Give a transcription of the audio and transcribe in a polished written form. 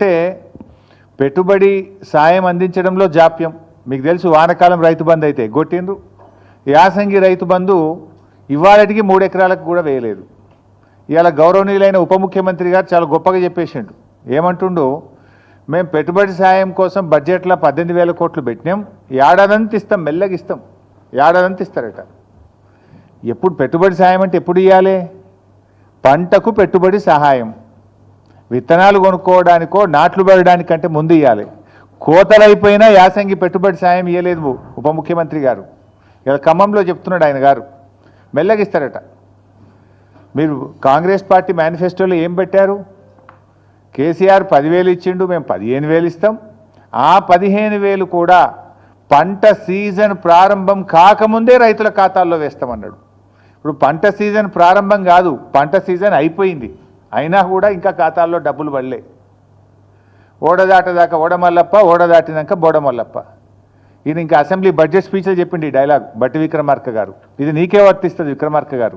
అంటే పెట్టుబడి సాయం అందించడంలో జాప్యం. మీకు తెలుసు వానకాలం రైతు బంధు అయితే గొట్టిండ్రు, యాసంగి రైతు బంధు ఇవాళటికి 3 ఎకరాలకు కూడా వేయలేదు. ఇవాళ గౌరవనీయులైన ఉప ముఖ్యమంత్రి గారు చాలా గొప్పగా చెప్పేసిండు. ఏమంటుండు, మేము పెట్టుబడి సాయం కోసం బడ్జెట్లో 18,000 కోట్లు పెట్టినాం, ఏడాదంతా ఇస్తాం, మెల్లగా ఇస్తాం, ఏడాదంతా ఇస్తారట. ఎప్పుడు పెట్టుబడి సాయం అంటే ఎప్పుడు ఇవ్వాలి? పంటకు పెట్టుబడి సహాయం, విత్తనాలు కొనుక్కోవడానికో నాట్లు పెట్టడానికంటే ముందు ఇవ్వాలి. కోతలైపోయినా యాసంగి పెట్టుబడి సాయం ఇవ్వలేదు ఉప ముఖ్యమంత్రి గారు. ఇలా ఖమ్మంలో చెప్తున్నాడు ఆయన గారు, మెల్లగా ఇస్తారట. మీరు కాంగ్రెస్ పార్టీ మేనిఫెస్టోలో ఏం పెట్టారు? కేసీఆర్ 10,000 ఇచ్చిండు, మేము 15,000 ఇస్తాం. ఆ 15,000 కూడా పంట సీజన్ ప్రారంభం కాకముందే రైతుల ఖాతాల్లో వేస్తామన్నాడు. ఇప్పుడు పంట సీజన్ ప్రారంభం కాదు, పంట సీజన్ అయిపోయింది, అయినా కూడా ఇంకా ఖాతాల్లో డబ్బులు పడలే. ఓడదాటదాకా ఓడమల్లప్ప, ఓడదాటినాక బోడమల్లప్ప. ఇది ఇంకా అసెంబ్లీ బడ్జెట్ స్పీచ్లో చెప్పిండి ఈ డైలాగ్ బట్టి విక్రమార్క గారు. ఇది నీకే వర్తిస్తుంది విక్రమార్క గారు.